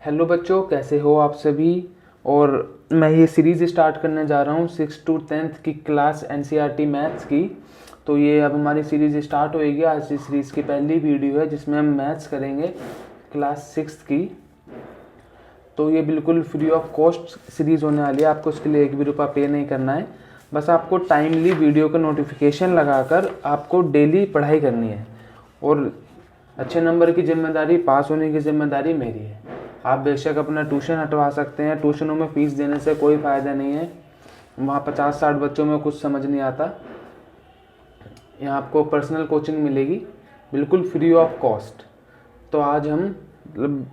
Hello बच्चों, कैसे हो आप सभी। और मैं ये सीरीज़ स्टार्ट करने जा रहा हूँ 6 to 10th की क्लास एनसीईआरटी मैथ्स की। तो ये अब हमारी सीरीज़ स्टार्ट होएगी। आज इस सीरीज़ की पहली वीडियो है जिसमें हम मैथ्स करेंगे क्लास 6 की। तो ये बिल्कुल फ्री ऑफ कॉस्ट सीरीज़ होने वाली है। आपको उसके लिए एक भी रुपया पे नहीं करना है। बस आपको टाइमली वीडियो का नोटिफिकेशन लगाकर आपको डेली पढ़ाई करनी है और अच्छे नंबर की जिम्मेदारी, पास होने की जिम्मेदारी मेरी है। आप बेशक अपना ट्यूशन हटवा सकते हैं, ट्यूशनों में फ़ीस देने से कोई फ़ायदा नहीं है। वहाँ 50-60 बच्चों में कुछ समझ नहीं आता। यहाँ आपको पर्सनल कोचिंग मिलेगी बिल्कुल फ्री ऑफ कॉस्ट। तो आज हम मतलब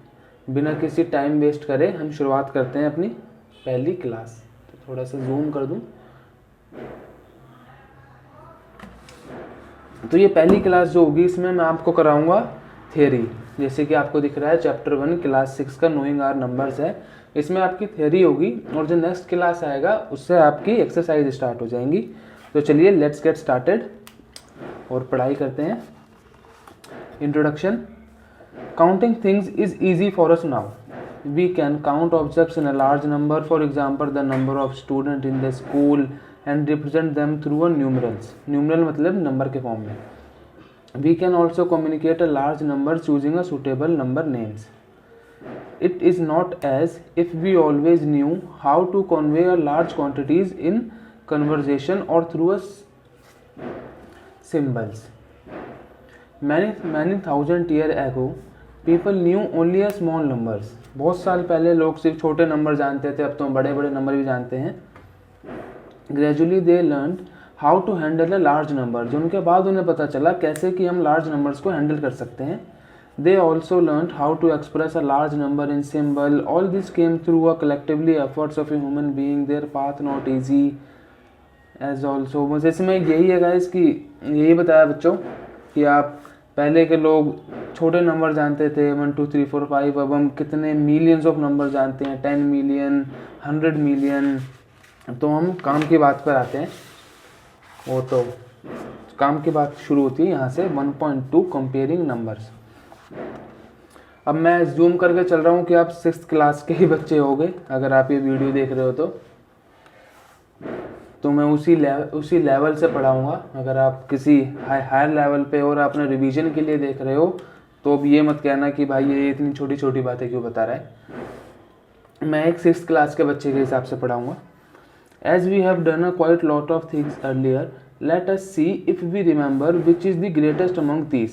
बिना किसी टाइम वेस्ट करे हम शुरुआत करते हैं अपनी पहली क्लास। तो थोड़ा सा जूम कर दूँ। तो ये पहली क्लास जो होगी इसमें मैं आपको कराऊंगा थ्योरी। जैसे कि आपको दिख रहा है चैप्टर 1 क्लास 6 का नोइंग आर नंबर्स है। इसमें आपकी थ्योरी होगी और जो नेक्स्ट क्लास आएगा उससे आपकी एक्सरसाइज स्टार्ट हो जाएंगी। तो चलिए लेट्स गेट स्टार्टेड और पढ़ाई करते हैं। Introduction. Counting things is easy for us now. We can count objects in a large number, for example the number of student in the school and represent them through a numerals. Numeral मतलब number के form में। We can also communicate a large number choosing a suitable number names. It is not as if we always knew how to convey a large quantities in conversation or through a symbols. Many thousand years ago, people knew only a small numbers. बहुत साल पहले लोग सिर्फ छोटे number जानते थे, अब तो बड़े बड़े नंबर भी जानते हैं। Gradually they learn how to handle a large number, जो उनके बाद उन्हें पता चला कैसे कि हम लार्ज नंबर्स को हैंडल कर सकते हैं। They also learn how to express a large number in symbol. All this came through a collectively efforts of a human being. Their path not easy as also. बस इसमें यही है guys कि यही बताया बच्चों कि आप पहले के लोग छोटे नंबर जानते थे 1 2 3 4 5। अब हम कितने मिलियंस ऑफ नंबर जानते हैं, 10 मिलियन, 100 मिलियन। तो हम काम की बात पर आते हैं। वो तो काम की बात शुरू होती है यहाँ से 1.2 कंपेयरिंग नंबर्स। अब मैं जूम करके चल रहा हूँ कि आप 6th क्लास के ही बच्चे होंगे अगर आप ये वीडियो देख रहे हो तो मैं उसी लेवल से पढ़ाऊँगा। अगर आप किसी हायर लेवल पे और आपने रिवीजन के लिए देख रहे हो तो अब ये मत कहना कि भाई ये इतनी छोटी छोटी बातें क्यों बता रहा है। मैं एक 6th क्लास के बच्चे के हिसाब से पढ़ाऊँगा। As we have done a quite lot of things earlier, let us see if we remember which is the greatest among these.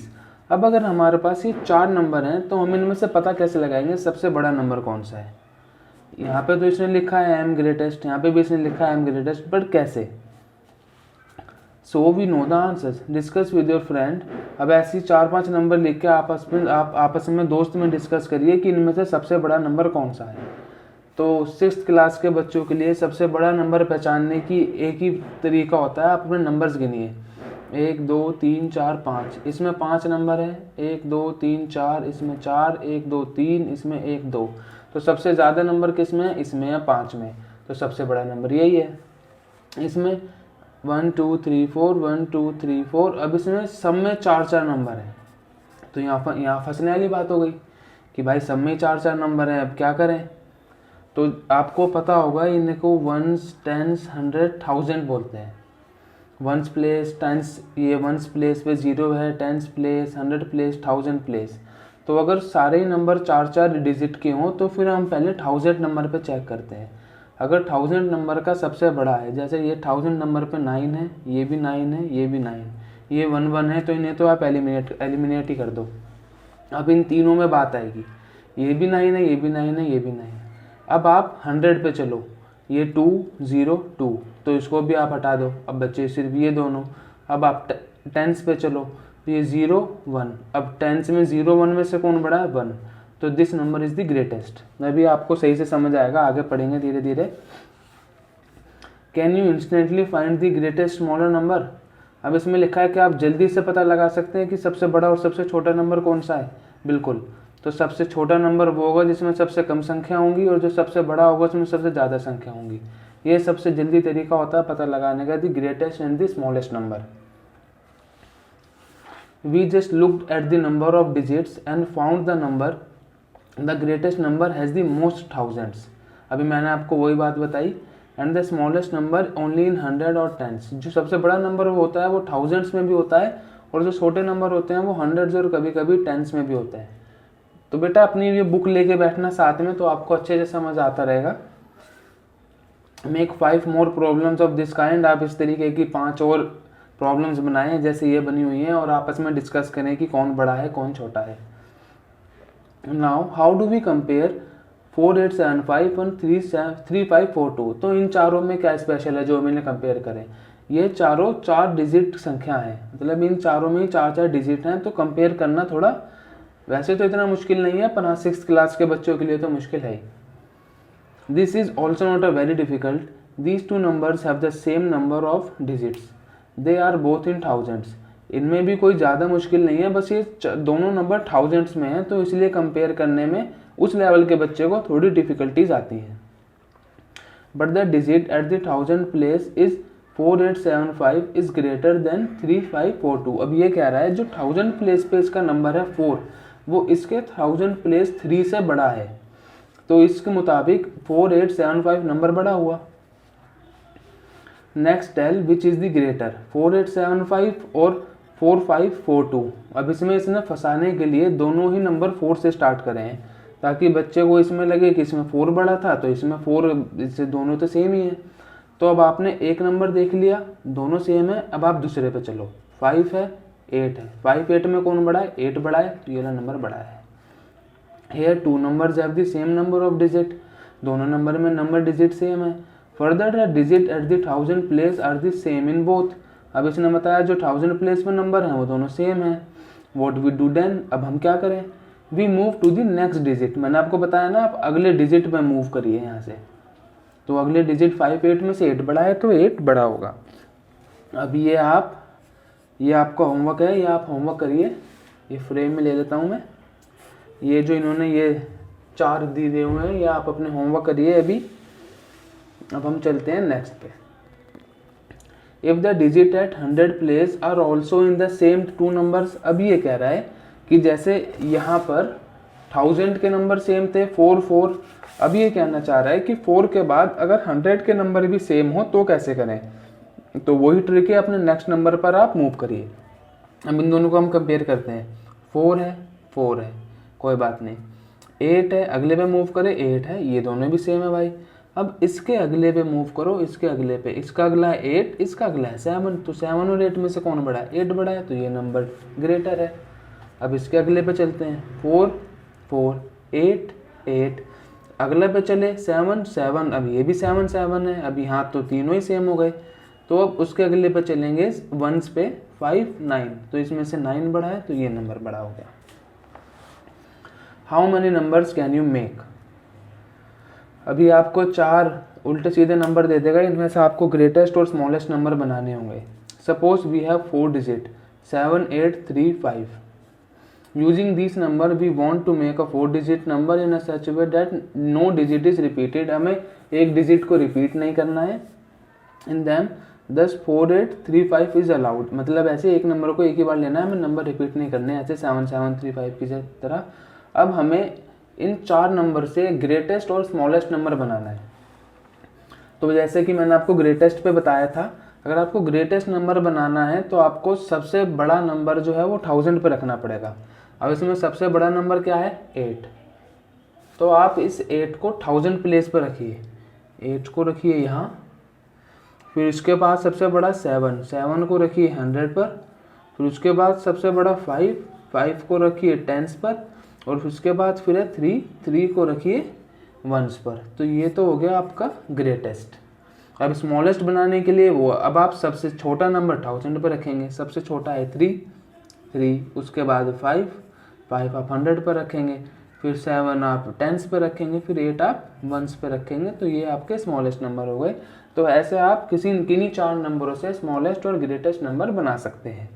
अब अगर हमारे पास ये 4 नंबर हैं तो हम इनमें से पता कैसे लगाएंगे सबसे बड़ा नंबर कौन सा है। यहाँ पे तो इसने लिखा है m ग्रेटेस्ट, यहाँ पे भी इसने लिखा है m ग्रेटेस्ट, बट कैसे। So we know the answers. Discuss with your friend. अब ऐसी 4-5 नंबर लिख के आप आपस में दोस्त में डिस्कस करिए कि इनमें से सबसे बड़ा नंबर कौन सा है। तो 6th क्लास के बच्चों के लिए सबसे बड़ा नंबर पहचानने की एक ही तरीका होता है, आप अपने नंबर्स गिनिए 1 2 3 4 5। इसमें 5 नंबर है, 1 2 3 4, इसमें 4, 1 2 3, इसमें 1 2। तो सबसे ज़्यादा नंबर किस में है, इसमें है 5 में। तो सबसे बड़ा नंबर यही है। इसमें 1 2 3 4, 1 2 3 4। अब इसमें सब में 4-4 नंबर है। तो यहाँ फंसने वाली बात हो गई कि भाई सब में 4-4 नंबर हैं, अब क्या करें। तो आपको पता होगा इनको वंस, टेंस, 100, 1000 बोलते हैं। वंस प्लेस, टेंस, ये वंस प्लेस पे 0 है, टेंस प्लेस, 100 प्लेस, 1000 प्लेस। तो अगर सारे नंबर 4-4 डिजिट के हों तो फिर हम पहले 1000 नंबर पे चेक करते हैं। अगर 1000 नंबर का सबसे बड़ा है, जैसे ये 1000 नंबर पे 9 है, ये भी 9 है, ये भी 9, ये 1 1 है, तो इन्हें तो आप एलिमिनेट ही कर दो। अब इन तीनों में बात आएगी, ये भी 9 है, ये भी 9 है, ये भी 9 है। अब आप 100 पे चलो, ये 2 0 2, तो इसको भी आप हटा दो। अब बच्चे सिर्फ ये दोनों। अब आप टेंस पे चलो, ये 0 1। अब टेंस में 0 1 में से कौन बड़ा है, 1। तो this number is the greatest. अभी आपको सही से समझ आएगा, आगे पढ़ेंगे धीरे धीरे। Can you instantly find the greatest smaller number. अब इसमें लिखा है कि आप जल्दी से पता लगा सकते हैं कि सबसे बड़ा और सबसे छोटा नंबर कौन सा है। बिल्कुल। तो सबसे छोटा नंबर वो होगा जिसमें सबसे कम संख्या होंगी, और जो सबसे बड़ा होगा उसमें सबसे ज़्यादा संख्या होंगी। ये सबसे जल्दी तरीका होता है पता लगाने का, the greatest and the smallest number. We just looked at the number of digits and found the number the greatest number has the most thousands, अभी मैंने आपको वही बात बताई। And the smallest number only in 100 और tense, जो सबसे बड़ा नंबर होता है वो थाउजेंड्स में भी होता है, और जो छोटे नंबर होते हैं वो हंड्रेड्स और कभी कभी टेंस में भी होते हैं। तो बेटा अपनी ये बुक लेके बैठना साथ में, तो आपको अच्छे से समझ आता रहेगा। Make 5 more problems of this kind, आप इस तरीके की 5 और प्रॉब्लम्स बनाएं जैसे ये बनी हुई हैं, और आपस में डिस्कस करें कि कौन बड़ा है कौन छोटा है। Now how do we compare 4875 और 3542, तो इन चारों में क्या स्पेशल है जो मैंने कंपेयर करें। ये चारों 4 डिजिट संख्या है, मतलब इन चारों में 4 डिजिट हैं, तो कंपेयर करना थोड़ा वैसे तो इतना मुश्किल नहीं है, पर हाँ 6th क्लास के बच्चों के लिए तो मुश्किल है ही। This is also not a very difficult, these 2 numbers have the same number of digits, they are both in thousands, इनमें भी कोई ज़्यादा मुश्किल नहीं है, बस ये दोनों नंबर थाउजेंड्स में है, तो इसलिए कंपेयर करने में उस लेवल के बच्चे को थोड़ी डिफिकल्टीज आती हैं। But the digit at the 1000 place is 4875 is greater than 3542। अब ये कह रहा है जो 1000 प्लेस पे इसका नंबर है 4, वो इसके 1000 प्लेस 3 से बड़ा है, तो इसके मुताबिक 4875 नंबर बड़ा हुआ। Next tell which is the greater, 4875 और 4542। अब इसमें इसने फंसाने के लिए दोनों ही नंबर 4 से स्टार्ट करे हैं, ताकि बच्चे को इसमें लगे कि इसमें 4 बड़ा था तो इसमें 4, इससे दोनों तो सेम ही है। तो अब आपने एक नंबर देख लिया, दोनों सेम है, अब आप दूसरे पे चलो। 5 है 8 है, 5 8 में कौन बड़ा है, 8 बड़ा है, तो ये वाला नंबर बड़ा है। Here 2 numbers have the same number of digit, दोनों नंबर में नंबर डिजिट सेम है। Further the digit at the 1000 place are the same in both, अब इसने बताया जो 1000 प्लेस में नंबर है वो दोनों सेम है। व्हाट वी डू देन, अब हम क्या करें, we move to the next digit, मैंने आपको बताया ना आप अगले डिजिट में मूव करिए यहाँ से, तो अगले डिजिट 5 8 में से 8 बड़ा है तो 8 बड़ा होगा। अब ये आपका होमवर्क है, ये आप होमवर्क करिए, ये फ्रेम में ले लेता हूँ मैं, ये जो इन्होंने ये 4 दिए हुए हैं ये आप अपने होमवर्क करिए अभी। अब हम चलते हैं नेक्स्ट पे। If the digit at 100 place are also in the same 2 numbers, अब ये कह रहा है कि जैसे यहाँ पर 1000 के नंबर सेम थे 4 4, अब ये कहना चाह रहा है कि 4 के बाद अगर 100 के नंबर भी सेम हो तो कैसे करें, तो वही ट्रिक है, अपने नेक्स्ट नंबर पर आप मूव करिए। अब इन दोनों को हम कंपेयर करते हैं, 4 है कोई बात नहीं, 8 है अगले पे मूव करें 8 है, ये दोनों भी सेम है भाई। अब इसके अगले पे मूव करो, इसके अगले पे, इसका अगला है 8, इसका अगला है 7, तो 7 और 8 में से कौन बड़ा है, 8 बड़ा है, तो ये नंबर ग्रेटर है। अब इसके अगले पे चलते हैं, 4 4 8 8, अगले पे चले 7 7, अब ये भी 7 7 है, अब यहाँ तो तीनों ही सेम हो गए। तो अब उसके अगले पे चलेंगे 1s पे 5 9, तो इसमें से 9 बड़ा है, तो ये नंबर बड़ा हो गया। How many numbers can you make, अभी आपको 4 उल्टे सीधे नंबर दे देगा, इनमें से आपको ग्रेटेस्ट और स्मॉलेस्ट नंबर बनाने होंगे। Suppose we have 4 digit 7 8 3 5, using this number we want to make a 4 digit number in a such way that no digit is repeated, हमें एक डिजिट को रिपीट नहीं करना है। इन दैम दस 4 8 3 5 इज अलाउड, मतलब ऐसे एक नंबर को एक ही बार लेना है, हमें नंबर रिपीट नहीं करने, ऐसे 7 7 3 5 की तरह। अब हमें इन 4 नंबर से ग्रेटेस्ट और स्मॉलेस्ट नंबर बनाना है। तो जैसे कि मैंने आपको ग्रेटेस्ट पे बताया था, अगर आपको ग्रेटेस्ट नंबर बनाना है तो आपको सबसे बड़ा नंबर जो है वो 1000 पे रखना पड़ेगा। अब इसमें सबसे बड़ा नंबर क्या है 8, तो आप इस 8 को 1000 प्लेस पर रखिए, 8 को रखिए यहाँ, फिर उसके बाद सबसे बड़ा 7 को रखिए 100 पर, फिर उसके बाद सबसे बड़ा 5 को रखिए 10s पर, और फिर उसके बाद फिर है 3 को रखिए 1s पर। तो ये तो हो गया आपका ग्रेटेस्ट। अब स्मॉलेस्ट बनाने के लिए वो, अब आप सबसे छोटा नंबर 1000 पर रखेंगे, सबसे छोटा है 3, उसके बाद 5 आप 100 पर रखेंगे, फिर 7 आप 10s पर रखेंगे, फिर 8 आप 1s पर रखेंगे, तो ये आपके स्मॉलेस्ट नंबर हो गए। तो ऐसे आप किन्हीं 4 नंबरों से स्मॉलेस्ट और ग्रेटेस्ट नंबर बना सकते हैं।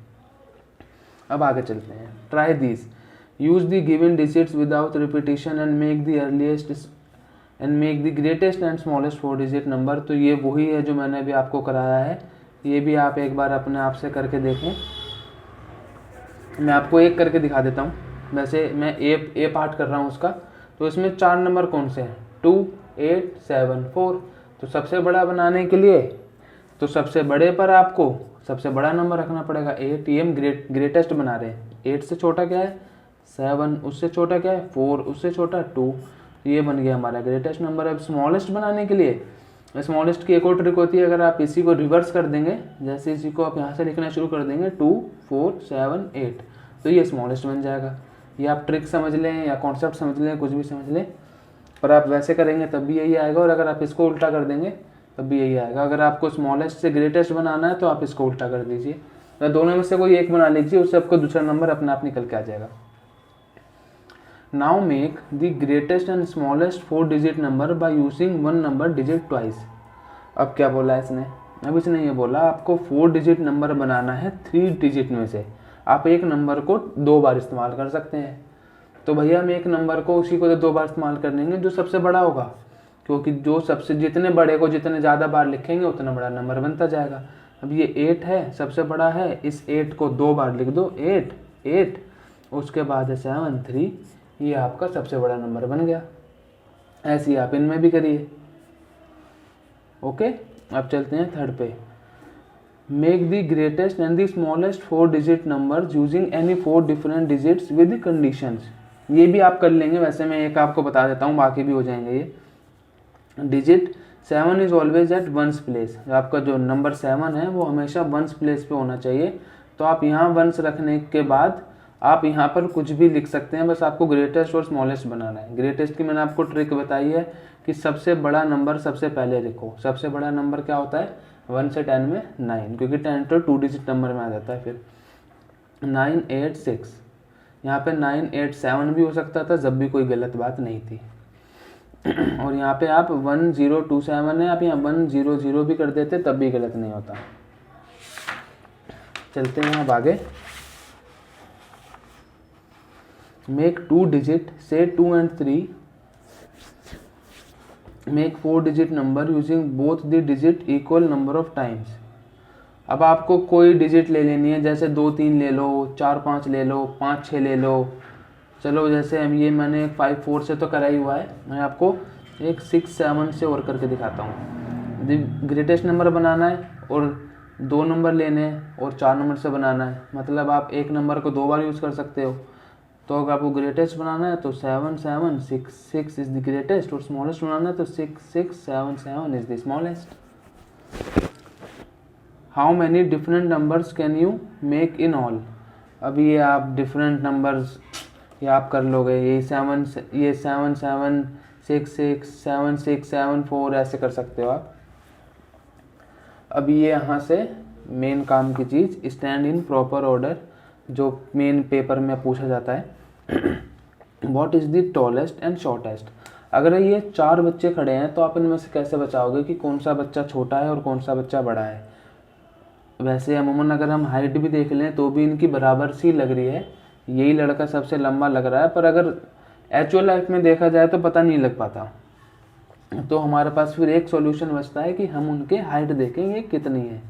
अब आगे चलते हैं, try this, use the given digits without repetition and make the earliest and make the greatest and smallest 4 digit number. तो ये वही है जो मैंने अभी आपको कराया है, ये भी आप एक बार अपने आप से करके देखें। मैं आपको एक करके दिखा देता हूँ, वैसे मैं ए पार्ट कर रहा हूँ उसका, तो इसमें 4 नंबर कौन से हैं, 2, 8, 7, 4। तो सबसे बड़ा बनाने के लिए तो सबसे बड़े पर आपको सबसे बड़ा नंबर रखना पड़ेगा 8। ये हम ग्रेटेस्ट बना रहे हैं। 8 से छोटा क्या है 7, उससे छोटा क्या है 4, उससे छोटा 2। ये बन गया हमारा ग्रेटेस्ट नंबर। अब स्मॉलेस्ट बनाने के लिए स्मॉलेस्ट की एक और ट्रिक होती है, अगर आप इसी को रिवर्स कर देंगे, जैसे इसी को आप यहाँ से लिखना शुरू कर देंगे 2, 4, 7, 8, तो ये स्मॉलेस्ट बन जाएगा। ये आप ट्रिक समझ लें या कॉन्सेप्ट समझ लें, कुछ भी समझ लें, पर आप वैसे करेंगे तब भी यही आएगा, और अगर आप इसको उल्टा कर देंगे तब भी यही आएगा। अगर आपको स्मॉलेस्ट से ग्रेटेस्ट बनाना है तो आप इसको उल्टा कर दीजिए, या दोनों में से कोई एक बना लीजिए, उससे आपको दूसरा नंबर अपने आप निकल के आ जाएगा। Now make the greatest and smallest 4 digit number by using 1 number digit twice. अब क्या बोला इसने, अब इसने ये बोला आपको 4 डिजिट नंबर बनाना है 3 डिजिट में से। आप एक नंबर को 2 बार इस्तेमाल कर सकते हैं, तो भैया हम एक नंबर को उसी को 2 बार इस्तेमाल कर लेंगे जो सबसे बड़ा होगा, क्योंकि जो सबसे जितने बड़े को जितने ज़्यादा बार लिखेंगे उतना बड़ा नंबर बनता जाएगा। अब ये 8 है, सबसे बड़ा है, इस 8 को 2 बार लिख दो, 8, 8, उसके बाद है 7, 3, ये आपका सबसे बड़ा नंबर बन गया। ऐसे ही आप इनमें भी करिए। ओके, अब चलते हैं थर्ड पे। Make the greatest and the smallest 4 digit number using any 4 different digits with conditions. ये भी आप कर लेंगे, वैसे मैं एक आपको बता देता हूँ, बाकी भी हो जाएंगे ये। Digit 7 is always at ones place. आपका जो नंबर 7 है वो हमेशा वंस प्लेस पे होना चाहिए। तो आप यहाँ वंस रखने के बाद आप यहाँ पर कुछ भी लिख सकते हैं, बस आपको ग्रेटेस्ट और स्मॉलेस्ट बनाना है। ग्रेटेस्ट की मैंने आपको ट्रिक बताई है कि सबसे बड़ा नंबर सबसे पहले लिखो। सबसे बड़ा नंबर क्या होता है 1 से 10 में 9, क्योंकि 10 तो 2 डिजिट नंबर में आ जाता है। फिर 9, 8, 6, यहाँ पे 9, 8, 7 भी हो सकता था, जब भी कोई गलत बात नहीं थी। और यहाँ पे आप 1, 0, 2, 7 है, आप यहाँ 1, 0, 0 भी कर देते तब भी गलत नहीं होता। चलते हैं अब आगे। मेक 2 डिजिट से 2 and 3 make 4 digit number using both the digit equal number of times. अब आपको कोई डिजिट ले लेनी है, जैसे 2, 3 ले लो, 4, 5 ले लो, 5, 6 ले लो। चलो जैसे हम ये मैंने 5, 4 से तो करा ही हुआ है, मैं आपको एक 6, 7 से और करके दिखाता हूँ। ग्रेटेस्ट नंबर बनाना है और 2 नंबर लेने हैं और 4 नंबर से बनाना है, मतलब आप एक नंबर को 2 बार यूज़ कर सकते हो। तो अगर आपको ग्रेटेस्ट बनाना है तो 7, 7, 6, 6 इज़ द ग्रेटेस्ट, और स्मॉलेस्ट बनाना है तो 6, 6, 7, 7 is the smallest. How many different numbers can you make in all. अभी ये आप डिफरेंट नंबर्स ये आप कर लोगे, ये 7, 7, 6, 6, 7, 6, 7, 4 ऐसे कर सकते हो आप। अभी ये यहाँ से मेन काम की चीज़, स्टैंड इन प्रॉपर ऑर्डर, जो मेन पेपर में पूछा जाता है। What is the tallest and shortest. अगर ये 4 बच्चे खड़े हैं तो आप इनमें से कैसे बचाओगे कि कौन सा बच्चा छोटा है और कौन सा बच्चा बड़ा है। वैसे अमूमन अगर हम हाइट भी देख लें तो भी इनकी बराबर सी लग रही है, यही लड़का सबसे लंबा लग रहा है, पर अगर एक्चुअल लाइफ में देखा जाए तो पता नहीं लग पाता। तो हमारे पास फिर एक सॉल्यूशन बचता है कि हम उनके हाइट देखेंगे कितनी है।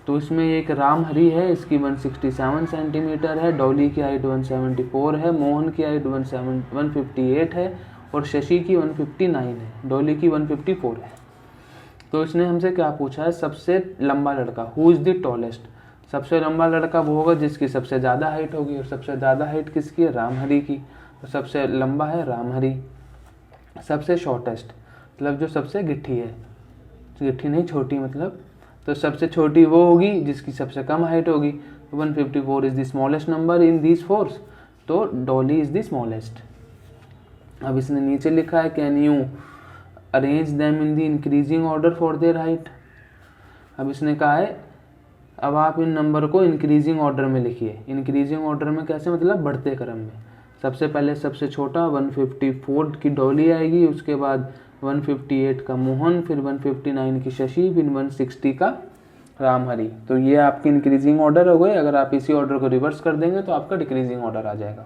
तो इसमें एक राम हरी है, इसकी 167 सेंटीमीटर है, डॉली की हाइट 174 है, मोहन की हाइट 158 है और शशि की 159 है, डॉली की 154 है। तो इसने हमसे क्या पूछा है, सबसे लंबा लड़का, हु इज़ द टॉलेस्ट। सबसे लंबा लड़का वो होगा जिसकी सबसे ज़्यादा हाइट होगी, और सबसे ज़्यादा हाइट किसकी है, रामहरी की, तो सबसे लंबा है रामहरी। सबसे शॉर्टेस्ट मतलब जो सबसे गिट्ठी है, गिट्ठी नहीं छोटी मतलब, तो सबसे छोटी वो होगी जिसकी सबसे कम हाइट होगी। 154 is the smallest number in these force, तो डॉली इज़ द स्मॉलेस्ट। अब इसने नीचे लिखा है can you arrange them in the increasing order for their height. अब इसने कहा है अब आप इन नंबर को इंक्रीजिंग ऑर्डर में लिखिए। इंक्रीजिंग ऑर्डर में कैसे, मतलब बढ़ते क्रम में। सबसे पहले सबसे छोटा 154 की डॉली आएगी, उसके बाद 158 का मोहन, फिर 159 की शशि, फिर 160 का रामहरी। तो ये आपके इंक्रीजिंग ऑर्डर हो गए। अगर आप इसी ऑर्डर को रिवर्स कर देंगे तो आपका डिक्रीजिंग ऑर्डर आ जाएगा।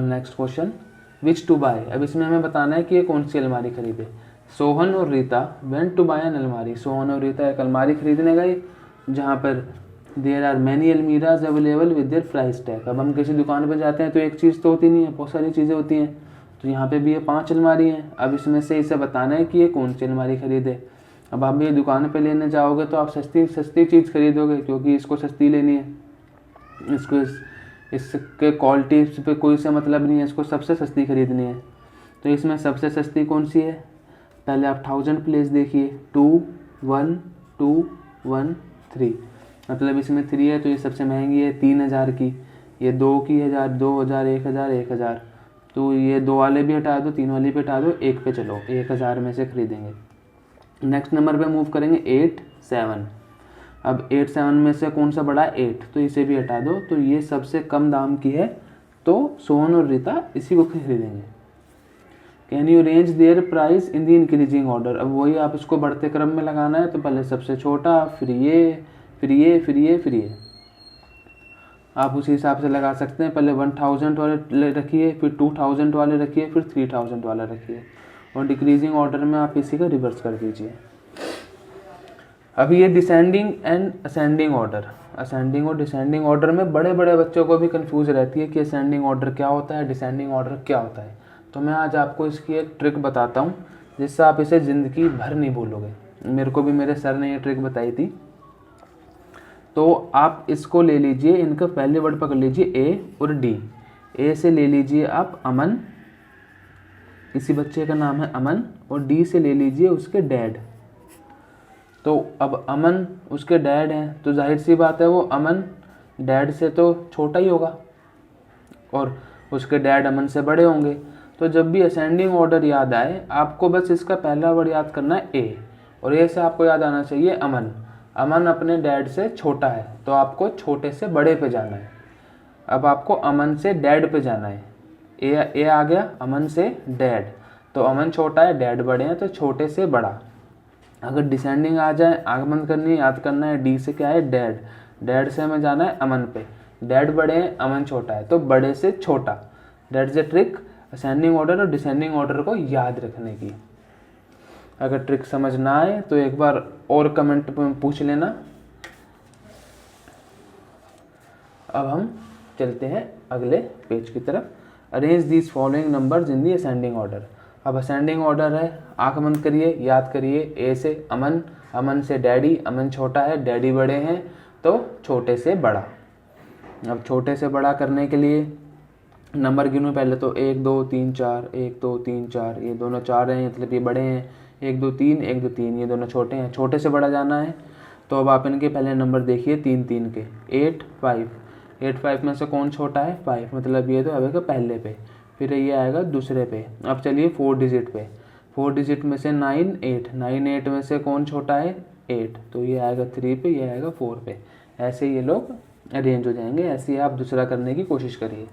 Next question, which to buy. अब इसमें हमें बताना है कि ये कौन सी अलमारी खरीदे। सोहन और Rita went to buy an अलमारी। सोहन और रीता एक अलमारी खरीदने गए, जहाँ पर there are many almirahs available with their price tag. अब हम किसी दुकान पर जाते हैं तो एक चीज़ तो होती नहीं है, बहुत सारी चीज़ें होती हैं। तो यहाँ पे भी ये 5 अलमारी हैं। अब इसमें से इसे बताना है कि ये कौन सी अलमारी खरीदे। अब आप ये दुकान पे लेने जाओगे तो आप सस्ती चीज़ खरीदोगे, क्योंकि इसको सस्ती लेनी है, इसको इसके क्वालिटी पे कोई से मतलब नहीं है, इसको सबसे सस्ती खरीदनी है। तो इसमें सबसे सस्ती कौन सी है? पहले आप 1000 प्लेस देखिए, 2 1 2 1 3, मतलब इसमें 3 है तो ये सबसे महंगी है 3000 की। ये 2 की 1000, 2000, 1000, 1000, तो ये 2 वाले भी हटा दो, 3 वाले भी हटा दो, 1 पे चलो, 1000 में से खरीदेंगे। नेक्स्ट नंबर पे मूव करेंगे 8 7। अब 8 7 में से कौन सा बड़ा है? 8, तो इसे भी हटा दो। तो ये सबसे कम दाम की है, तो सोहन और रीता इसी को खरीदेंगे। Can you range there price in the increasing order. अब वही आप इसको बढ़ते क्रम में लगाना है, तो पहले सबसे छोटा, फिर ये, फिर ये, फिर ये, फिर ये। आप उसी हिसाब से लगा सकते हैं। पहले 1000 वाले रखिए, फिर 2000 वाले रखिए, फिर 3000 वाला रखिए, और डिक्रीजिंग ऑर्डर में आप इसी का रिवर्स कर दीजिए। अब ये descending and ascending order, ascending और डिसेंडिंग ऑर्डर में बड़े बड़े बच्चों को भी कंफ्यूज रहती है कि असेंडिंग ऑर्डर क्या होता है, डिसेंडिंग ऑर्डर क्या होता है। तो मैं आज आपको इसकी एक ट्रिक बताता हूँ, जिससे आप इसे ज़िंदगी भर नहीं भूलोगे। मेरे को भी मेरे सर ने ये ट्रिक बताई थी। तो आप इसको ले लीजिए, इनका पहले वर्ड पकड़ लीजिए ए और डी। ए से ले लीजिए आप अमन, किसी बच्चे का नाम है अमन, और डी से ले लीजिए उसके डैड। तो अब अमन उसके डैड हैं, तो जाहिर सी बात है वो अमन डैड से तो छोटा ही होगा, और उसके डैड अमन से बड़े होंगे। तो जब भी असेंडिंग ऑर्डर याद आए, आपको बस इसका पहला वर्ड याद करना है ए, और ए से आपको याद आना चाहिए अमन। अमन अपने डैड से छोटा है, तो आपको छोटे से बड़े पे जाना है। अब आपको अमन से डैड पे जाना है। ए आ गया, अमन से डैड, तो अमन छोटा है, डैड बड़े हैं, तो छोटे से बड़ा। अगर डिसेंडिंग आ जाए, आगमन करनी है, याद करना है, डी से क्या है? डैड। डैड से हमें जाना है अमन पे। डैड बड़े हैं, अमन छोटा है, तो बड़े से छोटा। That's the trick ascending order और डिसेंडिंग ऑर्डर को याद रखने की। अगर ट्रिक समझ ना आए तो एक बार और कमेंट में पूछ लेना। अब हम चलते हैं अगले पेज की तरफ। Arrange these following numbers in the ascending order. अब असेंडिंग ऑर्डर है, आंख बंद करिए, याद करिए। ए से अमन, अमन से डैडी, अमन छोटा है, डैडी बड़े हैं, तो छोटे से बड़ा। अब छोटे से बड़ा करने के लिए नंबर गिनो पहले, तो 1 2 3 4, 1 2 3 4, ये दोनों 4 हैं, मतलब ये बड़े हैं। 1 2 3, 1 2 3, ये दोनों छोटे हैं, छोटे से बड़ा जाना है। तो अब आप इनके पहले नंबर देखिए 3 3 के। 8 5, 8 5 में से कौन छोटा है? 5, मतलब ये तो आएगा पहले पे, फिर ये आएगा दूसरे पे। अब चलिए 4 डिजिट पे। 4 डिजिट में से 9 8, 9 8 में से कौन छोटा है? 8, तो ये आएगा 3 पे, ये आएगा 4 पे। ऐसे ये लोग अरेंज हो जाएंगे। ऐसे ही आप दूसरा करने की कोशिश करिए।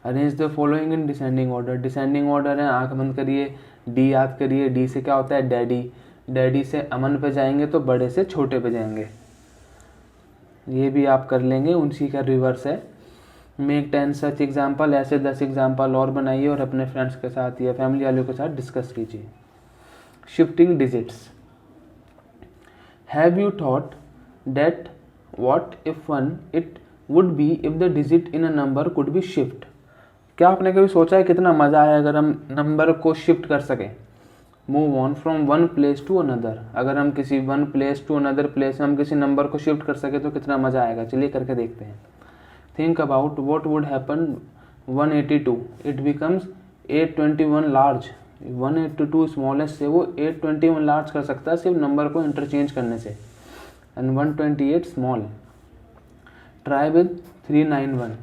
Arrange the following in descending order. Descending order है, आंख बंद करिए, डी याद करिए। डी से क्या होता है? डैडी। डैडी से अमन पे जाएंगे तो बड़े से छोटे पे जाएंगे। ये भी आप कर लेंगे, उसी का रिवर्स है। मेक 10 सच एग्जाम्पल, ऐसे 10 एग्जाम्पल और बनाइए और अपने फ्रेंड्स के साथ या फैमिली वालों के साथ डिस्कस कीजिए। Shifting digits. Have you thought that what if one it would be if the digit in a number could be shift. क्या आपने कभी सोचा है कितना मज़ा आया अगर हम नंबर को शिफ्ट कर सकें? Move on from one place to another. अगर हम किसी one place to another place में हम किसी नंबर को शिफ्ट कर सके तो कितना मज़ा आएगा। चलिए करके देखते हैं। Think about what would happen 182, it becomes 821 large. 182 smallest से वो 821 लार्ज कर सकता है सिर्फ नंबर को इंटरचेंज करने से। And 128 small. Try with 391।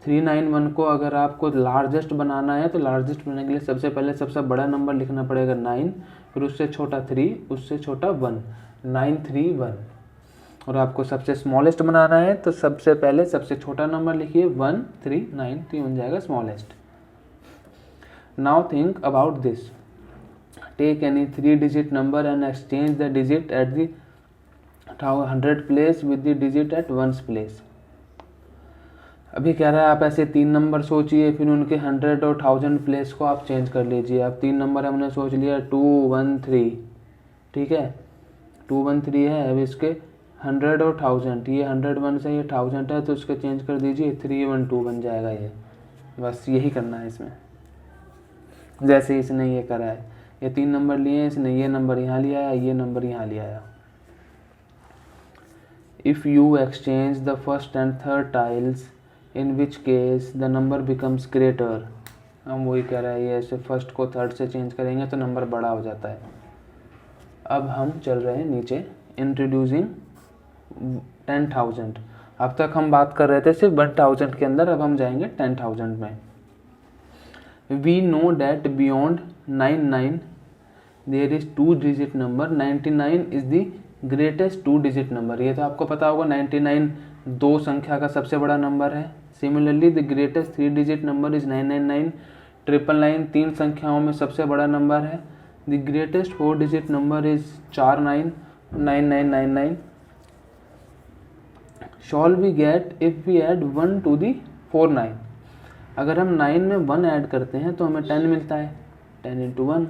391 को अगर आपको लार्जेस्ट बनाना है तो लार्जेस्ट बनाने के लिए सबसे पहले सबसे बड़ा नंबर लिखना पड़ेगा 9, फिर उससे छोटा 3, उससे छोटा 1, 931। और आपको सबसे स्मॉलेस्ट बनाना है तो सबसे पहले सबसे छोटा नंबर लिखिए 139, तो बन जाएगा smallest. Now think about this. Take any 3 digit number and exchange the digit at the 100 place with the digit at 1 place. अभी कह रहा है आप ऐसे 3 नंबर सोचिए, फिर उनके 100 और 1000 प्लेस को आप चेंज कर लीजिए। अब 3 नंबर हमने सोच लिया 2 1 3, ठीक है, 2 1 3 है। अब इसके 100 और 1000, ये 101 से ये 1000 है तो इसको चेंज कर दीजिए 312 बन जाएगा ये। बस यही करना है इसमें, जैसे इसने ये करा है। ये 3 नंबर लिए हैं इसने, ये नंबर यहाँ लिया है, ये नंबर यहाँ लिया है। If you exchange the first and third tiles in which case the number becomes greater, हम वही कह रहे हैं, ये ऐसे फर्स्ट को थर्ड से चेंज करेंगे तो नंबर बड़ा हो जाता है। अब हम चल रहे हैं नीचे, इंट्रोड्यूसिंग 10,000। अब तक हम बात कर रहे थे सिर्फ 1000 के अंदर, अब हम जाएंगे 10,000 में। We know that beyond 99 there is 2 digit number, 99 is the greatest 2 digit number. ये तो आपको पता होगा 99 2 संख्या का सबसे बड़ा नंबर है। Similarly the greatest 3 digit number is 999, 999 3 संख्याओं में सबसे बड़ा नंबर है। The greatest 4 digit number is 49, 9999। Shall we get if we add 1 to the 49, अगर हम 9 में 1 ऐड करते हैं तो हमें 10 मिलता है, 10 इंटू 1।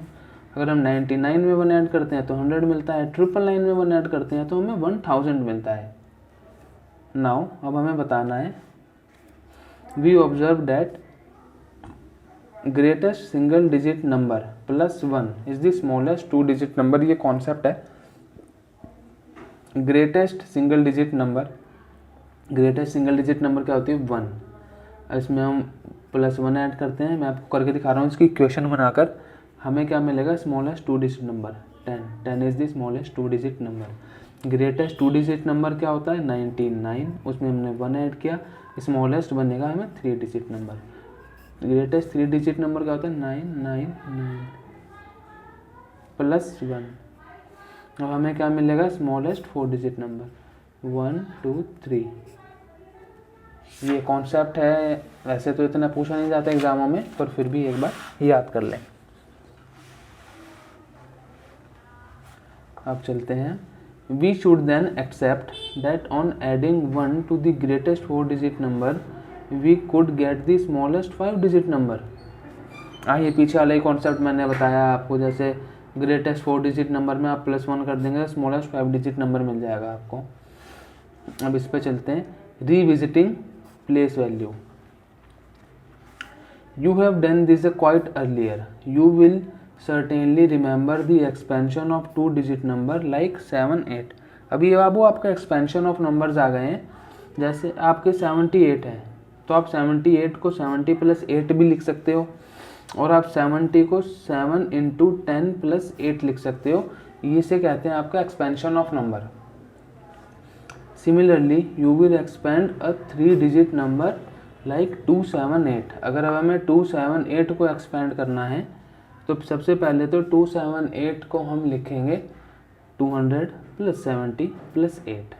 अगर हम 99 में 1 ऐड करते हैं तो 100 मिलता है, 999 में 1 ऐड करते हैं तो हमें 1000 मिलता है। नाउ अब हमें बताना है, we observe that greatest single digit number plus 1 is the smallest 2 digit number. ये कॉन्सेप्ट है, greatest single digit number. Greatest single digit number क्या होती है? 1। इसमें हम प्लस 1 ऐड करते हैं, मैं आपको करके दिखा रहा हूँ इसकी इक्वेशन बनाकर। हमें क्या मिलेगा? Smallest 2 digit number 10, 10 is the smallest 2 digit number. Greatest 2 digit number क्या होता है? 99, उसमें हमने 1 ऐड किया, स्मॉलेस्ट बनेगा हमें 3 digit number. Greatest 3 digit number क्या होता है? 999 प्लस 1। अब हमें क्या मिलेगा? Smallest 4 digit number 1 2 3। ये कॉन्सेप्ट है, वैसे तो इतना पूछा नहीं जाता एग्जामों में, पर फिर भी एक बार याद कर लें। अब चलते हैं, we should then accept that on adding 1 to the greatest 4 digit number we could get the smallest 5 digit number. ये पीछे वाला ही कॉन्सेप्ट मैंने बताया आपको, जैसे ग्रेटेस्ट 4 डिजिट नंबर में आप प्लस 1 कर देंगे, स्मॉलेस्ट 5 डिजिट नंबर मिल जाएगा आपको। अब इस पे चलते हैं, revisiting place value. You have done this quite earlier. You will certainly remember the expansion of 2 digit number like 7, 8. अभी बाबू आपका एक्सपेंशन ऑफ नंबर्स आ गए हैं, जैसे आपके 78 है तो आप 78 को 70 प्लस 8 भी लिख सकते हो, और आप 70 को 7 इंटू 10 प्लस 8 लिख सकते हो। इसे कहते हैं आपका expansion of number. Similarly you will expand a 3 digit number like 278। अगर अब हमें 278 को एक्सपेंड करना है तो सबसे पहले तो 278 को हम लिखेंगे 200 प्लस 70 प्लस 8,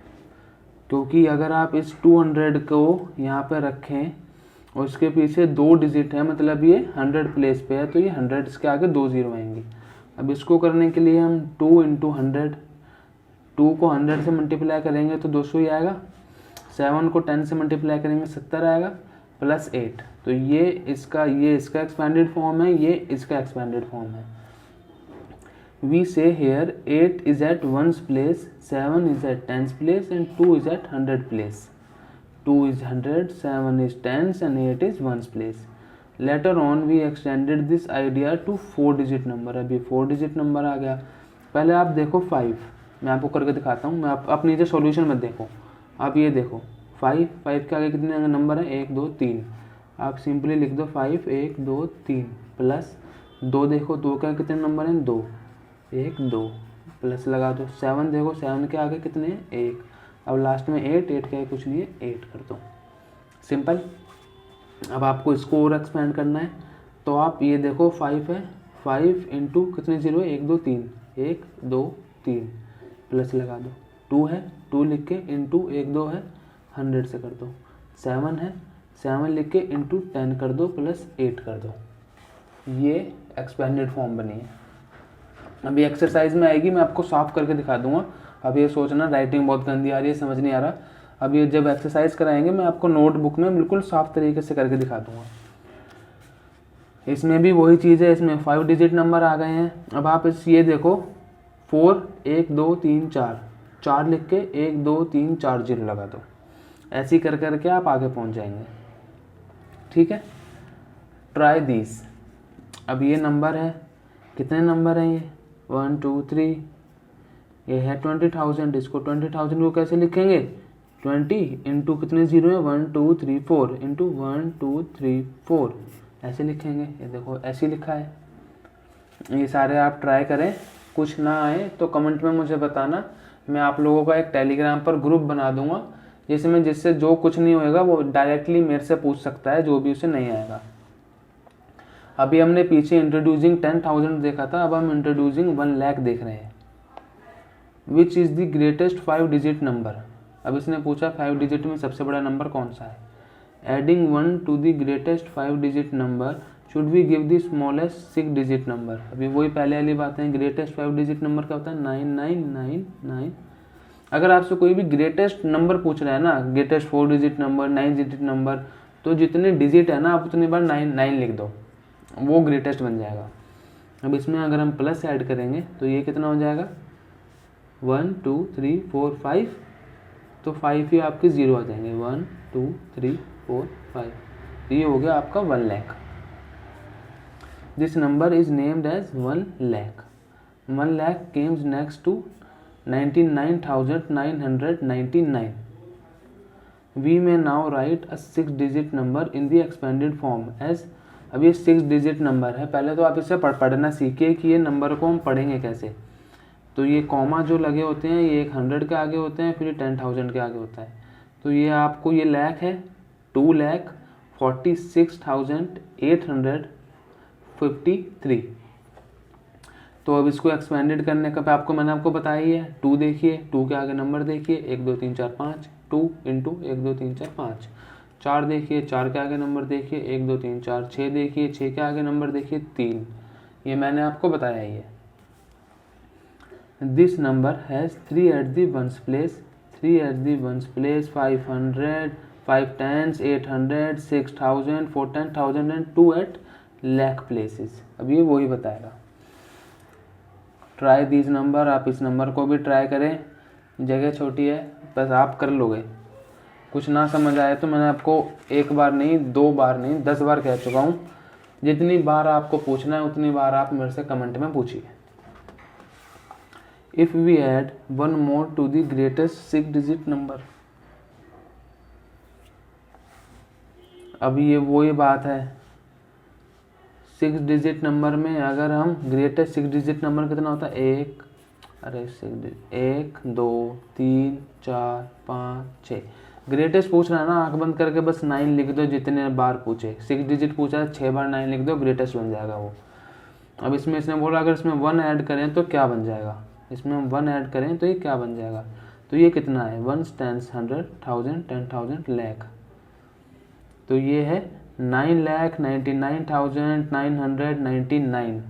क्योंकि अगर आप इस 200 को यहाँ पे रखें और इसके पीछे 2 डिजिट है, मतलब ये 100 प्लेस पे है, तो ये 100 इसके आगे 2 जीरो आएंगे। अब इसको करने के लिए हम 2 इंटू 100, 2 को 100 से मल्टीप्लाई करेंगे तो 200 ही आएगा, 7 को 10 से मल्टीप्लाई करेंगे 70 आएगा, प्लस 8। तो ये इसका एक्सपेंडेड फॉर्म है, ये इसका एक्सपेंडेड फॉर्म है। We say here 8 is at 1's place, 7 is at 10's place and 2 is at 100 place. 2 is 100, 7 is 10 and 8 is 1's place. Later on we extended this idea to 4 digit number. अभी 4 digit number आ गया। पहले आप देखो 5, मैं आपको करके दिखाता हूँ, मैं आप नीचे सॉल्यूशन में देखो। आप ये देखो 5 के आगे कितने नंबर है? 1 2 3। आप सिंपली लिख दो 5 1 2 3 प्लस 2, देखो 2 के आगे कितने नंबर हैं? 2, 1 2 प्लस लगा दो। 7 देखो 7 के आगे कितने हैं? 1। अब लास्ट में 8 के आगे कुछ नहीं है, 8 कर दो, सिंपल। अब आपको इसको और एक्सपेंड करना है तो आप ये देखो 5 है, 5 इंटू कितने जीरो है? 1 2 3, 1 2 3 प्लस लगा दो। 2 है, 2 लिख के इंटू 1 2 है, 100 से कर दो। 7 है, 7 लिख के इंटू 10 कर दो प्लस 8 कर दो। ये एक्सपेंडेड फॉर्म बनी है। अभी एक्सरसाइज में आएगी, मैं आपको साफ करके दिखा दूंगा। अब ये सोचना राइटिंग बहुत गंदी आ रही है, समझ नहीं आ रहा। अब ये जब एक्सरसाइज कराएंगे मैं आपको नोटबुक में बिल्कुल साफ तरीके से करके दिखा दूंगा। इसमें भी वही चीज़ है, इसमें 5 डिजिट नंबर आ गए हैं। अब आप ये देखो 4 1 2 3 4, 4 लिख के 1 2 3 4 0 लगा दो। ऐसे ही कर करके आप आगे पहुंच जाएंगे। ठीक है, ट्राई दिस। अब ये नंबर है, कितने नंबर हैं ये? 1 2 3, ये है 20,000। इसको 20,000 को कैसे लिखेंगे? 20 इंटू कितने जीरो है? 1 2 3 4 इंटू 1 2 3 4, ऐसे लिखेंगे। ये देखो ऐसे लिखा है। ये सारे आप ट्राई करें, कुछ ना आए तो कमेंट में मुझे बताना। मैं आप लोगों का एक टेलीग्राम पर ग्रुप बना दूंगा जिससे जो कुछ नहीं होएगा वो डायरेक्टली मेरे से पूछ सकता है, जो भी उसे नहीं आएगा। अभी हमने पीछे इंट्रोड्यूसिंग 10,000 देखा था, अब हम इंट्रोड्यूसिंग 1 लाख देख रहे हैं। Which is the greatest 5 digit number. अब इसने पूछा 5 डिजिट में सबसे बड़ा नंबर कौन सा है। Adding 1 to the greatest 5 digit number should we give the smallest 6 digit number. अभी वही पहले वाली बात है, ग्रेटेस्ट 5 डिजिट नंबर क्या होता है? 9999। अगर आपसे कोई भी ग्रेटेस्ट नंबर पूछ रहा है ना, greatest 4 digit number, 9 digit number, तो जितने डिजिट है ना आप उतनी बार 9 लिख दो, वो ग्रेटेस्ट बन जाएगा। अब इसमें अगर हम प्लस ऐड करेंगे तो ये कितना हो जाएगा? 1 2 3 4 5, तो 5 ही आपके 0 आ जाएंगे। 1 2 3 4 5, ये हो गया आपका 1 lakh. This number is named as 1 lakh. 1 lakh comes next to 99,999। We may now write a 6 digit number in the expanded form as. अब ये 6 डिजिट नंबर है, पहले तो आप इसे पढ़ना सीखिए कि ये नंबर को हम पढ़ेंगे कैसे। तो ये कॉमा जो लगे होते हैं ये एक 100 के आगे होते हैं, फिर 10,000 के आगे होता है। तो ये आपको ये लाख है 2,46,853। तो अब इसको एक्सपेंडेड करने का मैंने आपको बताया ही है। 2 देखिए, 2 के आगे नंबर देखिए, 1 2 3 4 5, 2 इंटू 1 2 3 4 5। 4 देखिए, 4 के आगे नंबर देखिए, 1 2 3 4। 6 देखिए, 6 के आगे नंबर देखिए 3। ये मैंने आपको बताया ही है। This number has 3 at the ones place, 3 at the ones place, 500, 5 tens, 800, 6,000, 4 10,000 and 2 at lakh places। अब ये वही बताएगा। Try this number. आप इस नंबर को भी ट्राई करें, जगह छोटी है, बस आप कर लोगे। कुछ ना समझ आए तो मैंने आपको 1 बार नहीं, 2 बार नहीं, 10 बार कह चुका हूँ। जितनी बार आपको पूछना है उतनी बार आप मेरे से कमेंट में पूछिए। If we add 1 more to the greatest 6 digit number। अब ये वही बात है, 6 डिजिट नंबर में अगर हम ग्रेटेस्ट 6 डिजिट नंबर कितना होता है? 1 2 3 4 5 6। ग्रेटेस्ट पूछ रहा है ना, आंख बंद करके बस 9 लिख दो जितने बार पूछे। 6 डिजिट पूछा है, 6 बार 9 लिख दो, ग्रेटेस्ट बन जाएगा वो। अब इसमें इसने बोला अगर इसमें 1 ऐड करें तो क्या बन जाएगा? इसमें हम 1 ऐड करें तो ये क्या बन जाएगा? तो ये कितना है? 1 10 100 1000 10,000 लाख। तो ये है 9,99,999।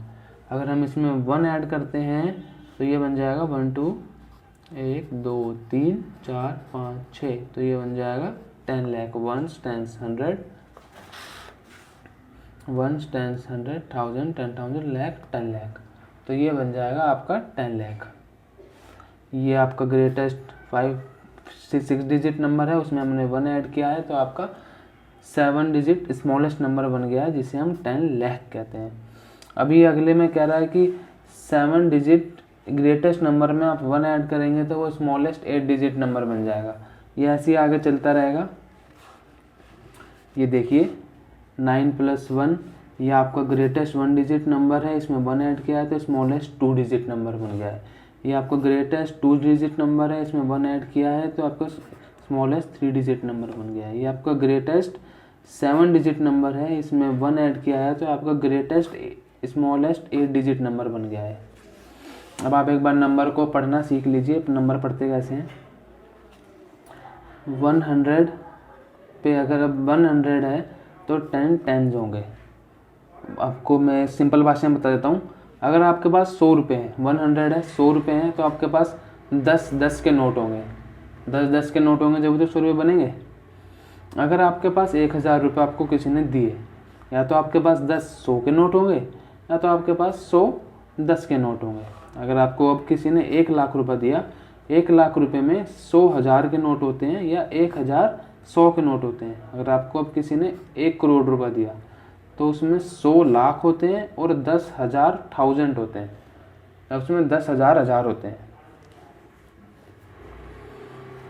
अगर हम इसमें 1 ऐड करते हैं तो ये बन जाएगा 1 2 1 2 3 4 5 6, तो ये बन जाएगा 10 लाख। 1 10 100 1 10 100 1000 10,000 लाख 10 लाख, तो ये बन जाएगा आपका 10 लाख। ये आपका ग्रेटेस्ट 6 डिजिट नंबर है, उसमें हमने 1 ऐड किया है तो आपका 7 डिजिट स्मॉलेस्ट नंबर बन गया है, जिसे हम 10 लाख कहते हैं। अभी अगले में कह रहा है कि 7 डिजिट ग्रेटेस्ट नंबर में आप 1 ऐड करेंगे तो वो स्मॉलेस्ट 8 डिजिट नंबर बन जाएगा। ये ऐसे ही आगे चलता रहेगा। ये देखिए 9 + 1, ये आपका ग्रेटेस्ट 1 डिजिट नंबर है, इसमें 1 ऐड किया है तो स्मॉलेस्ट 2 डिजिट नंबर बन गया है। ये आपका ग्रेटेस्ट 2 डिजिट नंबर है, इसमें 1 ऐड किया है तो आपका स्मॉलेस्ट 3 डिजिट नंबर बन गया है। ये आपका ग्रेटेस्ट 7 डिजिट नंबर है, इसमें 1 ऐड किया है तो आपका ग्रेटेस्ट स्मॉलेस्ट 8 डिजिट नंबर बन गया है। अब आप एक बार नंबर को पढ़ना सीख लीजिए। नंबर पढ़ते कैसे हैं? 100 पे अगर अब 100 है तो 10 टेंस होंगे। आपको मैं सिंपल भाषा में बता देता हूँ। अगर आपके पास 100 रुपये हैं, 100 है, 100 रुपये हैं, तो आपके पास 10 के नोट होंगे। 10 के नोट होंगे जब तो 100 रुपये बनेंगे। अगर आपके पास 1000 रुपये आपको किसी ने दिए, या तो आपके पास 10 100 के नोट होंगे, या तो आपके पास 100 10 के नोट होंगे। अगर आपको अब किसी ने 1 लाख रुपये दिया 1,00,000 रुपए में 100,000 के नोट होते हैं या 1,000 100 के नोट होते हैं। अगर आपको अब किसी ने 1 करोड़ रुपए दिया तो उसमें 100 लाख होते हैं और 10,000 थाउजेंड होते हैं, उसमें 10,000 होते हैं।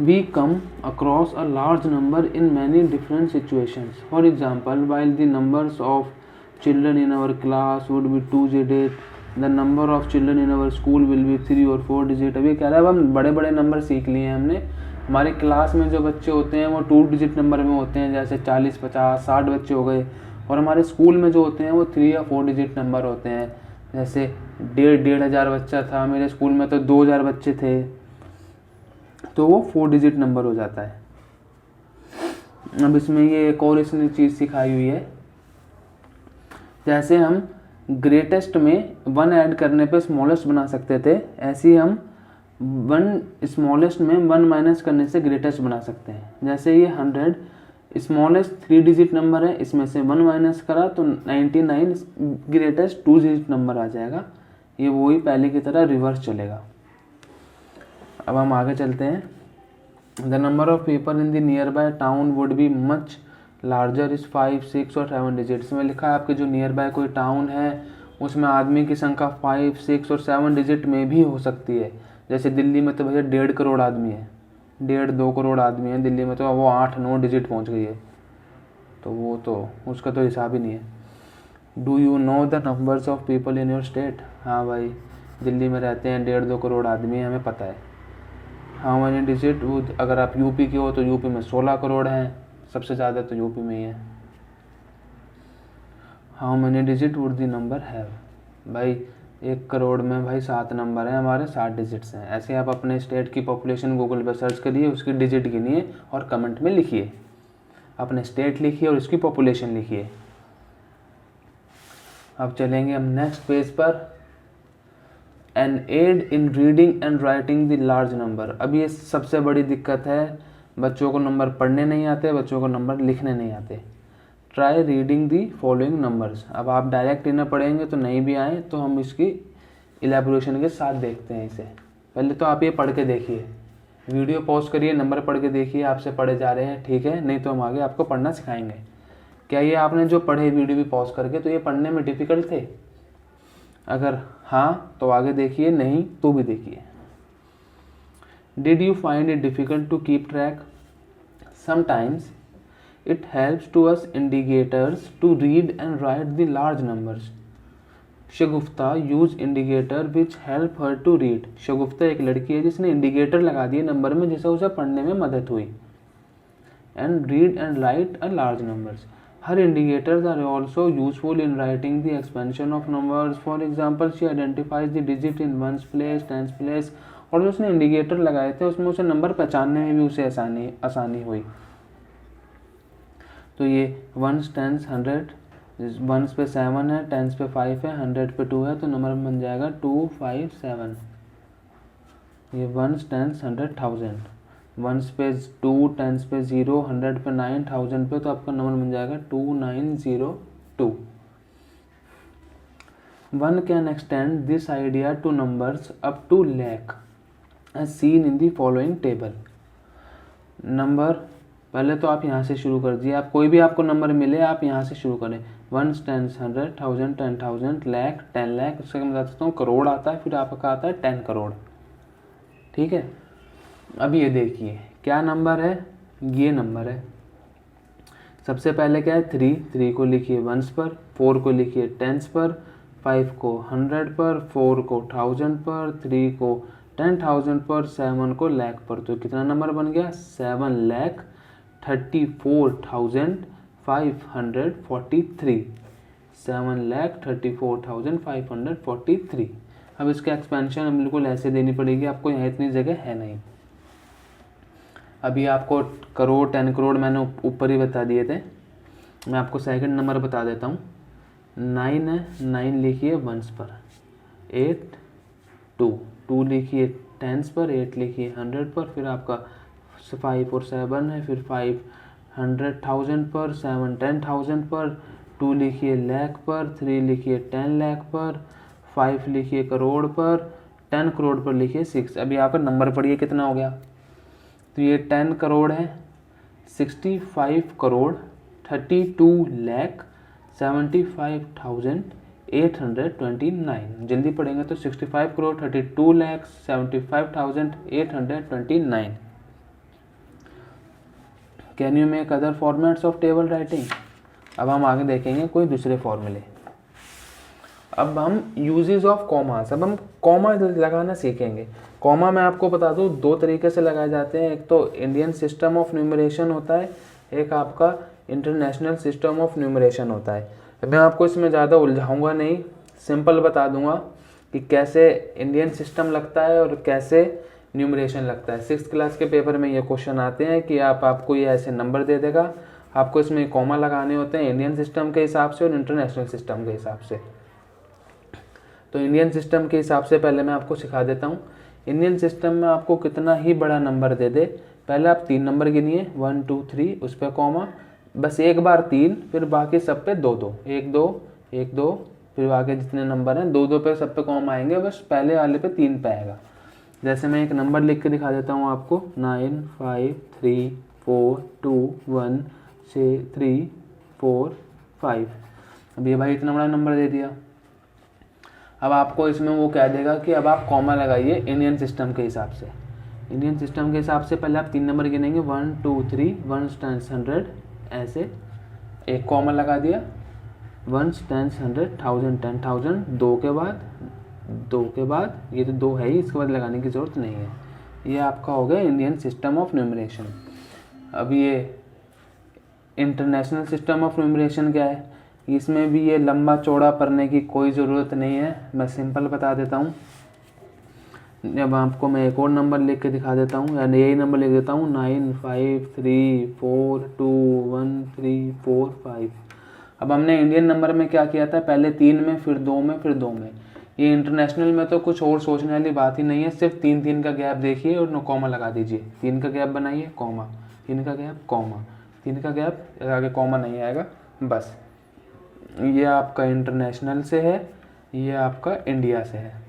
We come across a large number in many different situations. For example, while the numbers of children in our class would be 2 digit, the number of children in our school will be 3 or 4 digit. अभी कह रहा है अब हम बड़े बड़े number सीख लिए हैं हमने। हमारी क्लास में जो बच्चे होते हैं वो 2 डिजिट नंबर में होते हैं, जैसे 40, 50, 60 बच्चे हो गए। और हमारे स्कूल में जो होते हैं वो 3 या 4 डिजिट नंबर होते हैं, जैसे 1,500 बच्चा था मेरे स्कूल में तो 2,000 बच्चे थे, तो वो 4 डिजिट नंबर हो जाता है। अब इसमें ये एक और इसने चीज़ सिखाई हुई है, जैसे हम ग्रेटेस्ट में 1 ऐड करने पे स्मॉलेस्ट बना सकते थे, ऐसे ही हम 1 स्मॉलेस्ट में 1 माइनस करने से ग्रेटेस्ट बना सकते हैं। जैसे ये 100 स्मॉलेस्ट 3 डिजिट नंबर है, इसमें से 1 माइनस करा तो 99 ग्रेटेस्ट 2 डिजिट नंबर आ जाएगा। ये वही पहले की तरह रिवर्स चलेगा। अब हम आगे चलते हैं। The number of people in the near by town would be much larger is 5, 6 और 7 डिजिट्स में लिखा है। आपके जो नियर बाय कोई टाउन है उसमें आदमी की संख्या 5, 6 और 7 डिजिट में भी हो सकती है। जैसे दिल्ली में तो भैया 1.5 करोड़ आदमी है, 1.5-2 करोड़ आदमी है दिल्ली में, तो वो 8-9 डिजिट पहुंच गई है, तो वो तो उसका तो हिसाब ही नहीं है। Do you know the numbers of people in your state? हाँ भाई, दिल्ली में रहते हैं 1.5-2 करोड़ आदमी है, हमें पता है। How many digit? अगर आप यूपी के हो तो यूपी में 16 करोड़ हैं, सबसे ज़्यादा तो यूपी में ही है। How many digit would the number have? भाई 1 करोड़ में भाई 7 नंबर हैं हमारे, 7 डिजिट्स हैं। ऐसे आप अपने स्टेट की पॉपुलेशन गूगल पर सर्च करिए, उसकी डिजिट गिनिए और कमेंट में लिखिए, अपने स्टेट लिखिए और उसकी पॉपुलेशन लिखिए। अब चलेंगे हम नेक्स्ट पेज पर। An aid in reading and writing the large number. अब ये सबसे बड़ी दिक्कत है, बच्चों को नंबर पढ़ने नहीं आते, बच्चों को नंबर लिखने नहीं आते। Try reading the following numbers. अब आप डायरेक्ट इन्हें पढ़ेंगे तो नहीं भी आए तो हम इसकी इलेबोरेशन के साथ देखते हैं इसे। पहले तो आप ये पढ़ के देखिए, वीडियो पॉज करिए, नंबर पढ़ के देखिए, आपसे पढ़े जा रहे हैं, ठीक है? नहीं तो हम आगे आपको पढ़ना सिखाएंगे। क्या ये आपने जो पढ़े वीडियो भी पॉज करके, तो ये पढ़ने में डिफ़िकल्ट थे? अगर हाँ तो आगे देखिए, नहीं तो भी देखिए। Did you find it difficult to keep track? Sometimes it helps to us indicators to read and write the large numbers. Shagufta use indicator which help her to read. शगुफ्ता एक लड़की है जिसने इंडिकेटर लगा दिए नंबर में, जिससे उसे पढ़ने में मदद हुई। And read and write a large numbers. Her indicators are also useful in writing the expansion of numbers. For example, she identifies the digit in ones place, tens place. और जो उसने इंडिकेटर लगाए थे उसमें उसे नंबर पहचानने में भी उसे आसानी हुई। तो ये 1s, 10s, 100, 1s पे 7 है, 10s पे 5 है, 100 पे 2 है, तो नंबर बन जाएगा 257। ये 1s, 10s, 100, 1000, 1s पे 2, 10s पे 0, 100 पे 9, 1000 पे, तो आपका नंबर बन जाएगा 2902। One can extend this idea to numbers up to lakh as seen in the following table. Number पहले तो आप यहाँ से शुरू कर दिए, आप कोई भी आपको नंबर मिले आप यहाँ से शुरू करें। 1s, 10s, 100, 1000, 10,000, लाख, 10 लाख, उससे मैं बता सकता हूँ करोड़ आता है, फिर आपका आता है 10 करोड़। ठीक है, अब ये देखिए क्या नंबर है, ये नंबर है। सबसे पहले क्या है 3 को लिखिए 1s पर, 4 को लिखिए 10s पर, 5 को 100 पर, 4 को 1000 पर, 3 को 10,000 पर, 7 को लाख पर। तो कितना नंबर बन गया 7,34,543। 7,34,543। अब इसका एक्सपेंशन बिल्कुल ऐसे देनी पड़ेगी आपको, यहाँ इतनी जगह है नहीं। अभी आपको करोड़ 10 करोड़ मैंने ऊपर ही बता दिए थे, मैं आपको सेकंड नंबर बता देता हूँ। 9 है, 9 लिखिए 1s पर, 8, 2 लिखिए 10s पर, 8 लिखिए 100 पर, फिर आपका 5 और 7 है, फिर 5 100,000 पर, 7 10,000 पर, 2 लिखिए लाख पर, 3 लिखिए 10 लाख पर, 5 लिखिए करोड़ पर, 10 करोड़ पर लिखिए 6। अभी यहाँ पर नंबर पढ़िए कितना हो गया, तो ये 10 करोड़ है, 65 करोड़ 32,75,829। जल्दी पढ़ेंगे तो 65 crore 32,75,829। Can you make other formats of table writing. अब हम आगे देखेंगे कोई दूसरे फॉर्मूले। अब हम यूजेस ऑफ कॉमास, अब हम कॉमा लगाना सीखेंगे। कॉमा मैं आपको बता दूं 2 तरीके से लगाए जाते हैं। एक तो इंडियन सिस्टम ऑफ न्यूमरेशन होता है, एक आपका इंटरनेशनल सिस्टम ऑफ न्यूमरेशन होता है। मैं आपको इसमें ज़्यादा उलझाऊंगा नहीं, सिंपल बता दूंगा कि कैसे इंडियन सिस्टम लगता है और कैसे न्यूमरेशन लगता है। 6th क्लास के पेपर में ये क्वेश्चन आते हैं कि आपको ये ऐसे नंबर दे देगा, आपको इसमें कॉमा लगाने होते हैं इंडियन सिस्टम के हिसाब से और इंटरनेशनल सिस्टम के हिसाब से। तो इंडियन सिस्टम के हिसाब से पहले मैं आपको सिखा देता हूँ। इंडियन सिस्टम में आपको कितना ही बड़ा नंबर दे दे, पहले आप 3 नंबर गिनिए, 1 2 3, उस पर कॉमा, बस एक बार 3, फिर बाकी सब पे 2 2, 1 2 1 2, फिर बाकी जितने नंबर हैं 2 2 पे सब पे कॉमा आएंगे, बस पहले वाले पे 3 पे आएगा। जैसे मैं एक नंबर लिख के दिखा देता हूँ आपको, 9 5 3 4 2 1 6 3 4 5। अब ये भाई इतना बड़ा नंबर दे दिया। अब आपको इसमें वो कह देगा कि अब आप कॉमा लगाइए इंडियन सिस्टम के हिसाब से। इंडियन सिस्टम के हिसाब से पहले आप 3 नंबर गिनेंगे, 1 2 3, 1 10 100, ऐसे एक कॉमा लगा दिया, 1 10 100 1000 10,000, 2 के बाद ये तो 2 है ही, इसके बाद लगाने की ज़रूरत नहीं है। ये आपका हो गया इंडियन सिस्टम ऑफ न्यूमरेशन। अब ये इंटरनेशनल सिस्टम ऑफ न्यूमरेशन क्या है, इसमें भी ये लंबा चौड़ा पढ़ने की कोई ज़रूरत नहीं है, मैं सिंपल बता देता हूँ। अब आपको मैं एक और नंबर लिख के दिखा देता हूँ, यानी यही नंबर लिख देता हूँ, 9 5 3 4 2 1 3 4 5। अब हमने इंडियन नंबर में क्या किया था, पहले 3 में, फिर 2 में, फिर 2 में। ये इंटरनेशनल में तो कुछ और सोचने वाली बात ही नहीं है, सिर्फ 3 3 का गैप देखिए और कॉमा लगा दीजिए। 3 का गैप बनाइए, कॉमा, 3 का गैप, कॉमा, 3 का गैप, आगे कॉमा नहीं आएगा, बस। ये आपका इंटरनेशनल से है, ये आपका इंडिया से है।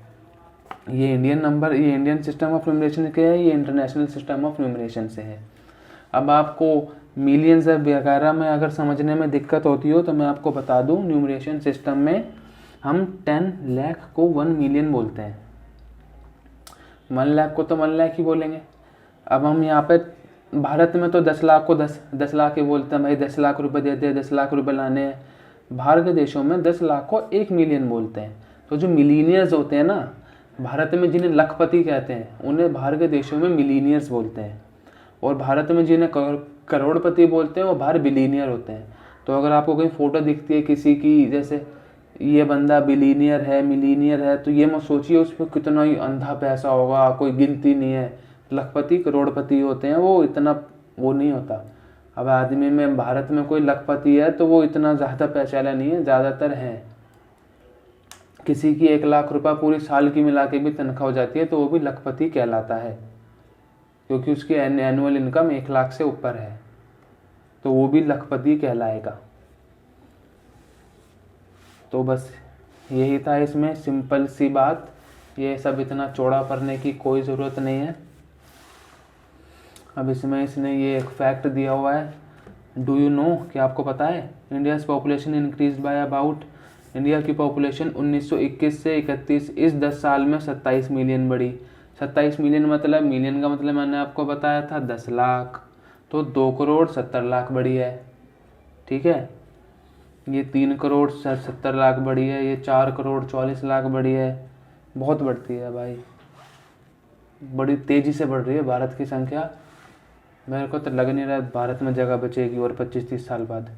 ये इंडियन नंबर, ये इंडियन सिस्टम ऑफ न्यूमरेशन के है, ये इंटरनेशनल सिस्टम ऑफ न्यूमरेशन से है। अब आपको मिलियंस वगैरह में अगर समझने में दिक्कत होती हो तो मैं आपको बता दूं, न्यूमरेशन सिस्टम में हम 10 लाख को 1 मिलियन बोलते हैं, 1 लाख को तो 1 लाख ही बोलेंगे। अब हम यहाँ पे भारत में तो 10 लाख को 10 लाख ही बोलते हैं, भाई 10 लाख रुपए देते हैं, 10 लाख रुपए लाने हैं। बाहर के देशों में 10 लाख को 1 मिलियन बोलते हैं। तो जो मिलीनियर्स होते हैं ना, भारत में जिन्हें लखपति कहते हैं उन्हें बाहर के देशों में मिलीनियर्स बोलते हैं, और भारत में जिन्हें करोड़पति बोलते हैं वो बाहर बिलीनियर होते हैं। तो अगर आपको कोई फोटो दिखती है किसी की, जैसे ये बंदा बिलीनियर है, मिलीनियर है, तो ये मत सोचिए उस पर कितना ही अंधा पैसा होगा, कोई गिनती नहीं है। लखपति करोड़पति होते हैं, वो इतना वो नहीं होता। अब आदमी में भारत में कोई लखपति है तो वो इतना ज़्यादा पैसा वाला नहीं है, ज़्यादातर है। किसी की 1 लाख रुपया पूरी साल की मिला के भी तनख्वाह हो जाती है तो वो भी लखपति कहलाता है, क्योंकि उसकी एनुअल इनकम 1 लाख से ऊपर है, तो वो भी लखपति कहलाएगा। तो बस यही था इसमें, सिंपल सी बात। ये सब इतना चौड़ा पढ़ने की कोई ज़रूरत नहीं है। अब इसमें इसने ये एक फैक्ट दिया हुआ है, डू यू नो, क्या आपको पता है, India's population increase by about, India की पॉपुलेशन 1921 से 31 इस 10 साल में 27 मिलियन बढ़ी। 27 मिलियन मतलब, मिलियन का मतलब मैंने आपको बताया था 10 लाख, तो 2 करोड़ 70 लाख बढ़ी है, ठीक है। ये 3 करोड़ 70 लाख बढ़ी है, ये 4 करोड़ 40 लाख बढ़ी है। बहुत बढ़ती है भाई, बड़ी तेज़ी से बढ़ रही है भारत की संख्या। मेरे को तो लग नहीं रहा भारत में जगह बचेगी और 25-30 साल बाद।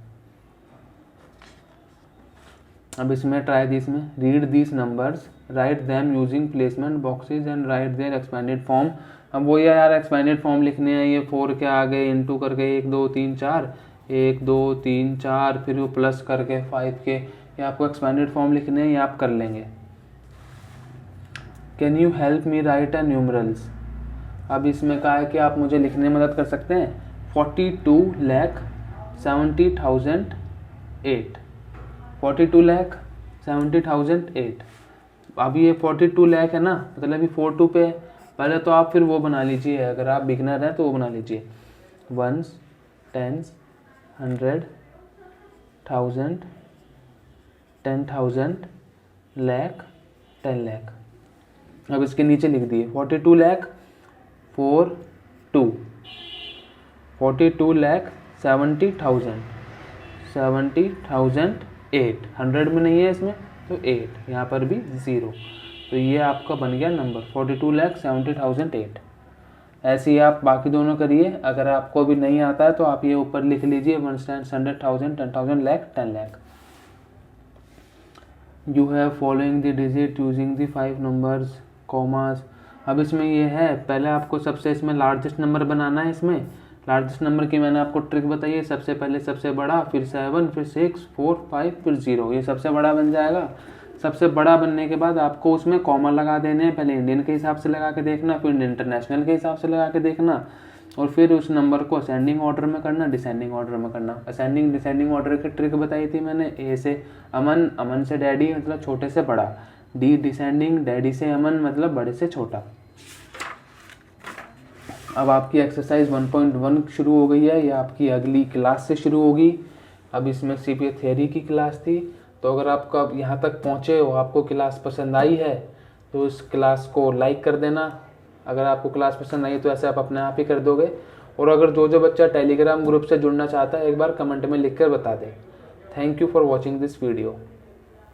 अब इसमें ट्राई दिस में, read this numbers, write them using placement boxes and write their expanded form. अब वो यार एक्सपेंडेड फॉर्म लिखने हैं, ये 4 के आगे इंटू करके 1 2 3 4, 1 2 3 4, फिर वो प्लस करके 5 के, ये आपको एक्सपेंडेड फॉर्म लिखने हैं, ये आप कर लेंगे। Can you help me right a numerals. अब इसमें कहा है कि आप मुझे लिखने में मदद कर सकते हैं। 42,70,008, 42,70,008। अभी ये 42 लाख है ना, मतलब अभी 42 पे है। पहले तो आप फिर वो बना लीजिए, अगर आप बिगनर हैं तो वो बना लीजिए, 1s, 10s, 100, 1000, 10,000, लाख, 10 लाख। अब इसके नीचे लिख दिए 42 लाख 42 लाख 70,000, 70,008, 100 में नहीं है इसमें तो 8, यहाँ पर भी 0। तो ये आपका बन गया नंबर 42,70,008। ऐसे ही आप बाकी दोनों करिए। अगर आपको भी नहीं आता है तो आप ये ऊपर लिख लीजिए 100,000, 10,000, lakh, 10 lakh. You have following the digit using the 5 numbers commas. अब इसमें ये है, पहले आपको सबसे इसमें लार्जेस्ट नंबर बनाना है। इसमें लार्जेस्ट नंबर की मैंने आपको ट्रिक बताई है, सबसे पहले सबसे बड़ा, फिर 7, फिर 6, 4, 5, फिर 0, ये सबसे बड़ा बन जाएगा। सबसे बड़ा बनने के बाद आपको उसमें कॉमा लगा देने हैं, पहले इंडियन के हिसाब से लगा के देखना, फिर इंटरनेशनल के हिसाब से लगा के देखना, और फिर उस नंबर को असेंडिंग ऑर्डर में करना, डिसेंडिंग ऑर्डर में करना। असेंडिंग डिसेंडिंग ऑर्डर की ट्रिक बताई थी मैंने, ए से अमन, अमन से डैडी मतलब छोटे से बड़ा, डी डिसेंडिंग, डैडी से अमन मतलब बड़े से छोटा। अब आपकी एक्सरसाइज 1.1 शुरू हो गई है, ये आपकी अगली क्लास से शुरू होगी। अब इसमें सिर्फ ये थियरी की क्लास थी। तो अगर आपका यहाँ तक पहुँचे हो, आपको क्लास पसंद आई है तो इस क्लास को लाइक कर देना। अगर आपको क्लास पसंद आई तो ऐसे आप अपने आप ही कर दोगे। और अगर जो बच्चा टेलीग्राम ग्रुप से जुड़ना चाहता है एक बार कमेंट में लिख कर बता दे। Thank you for watching this video.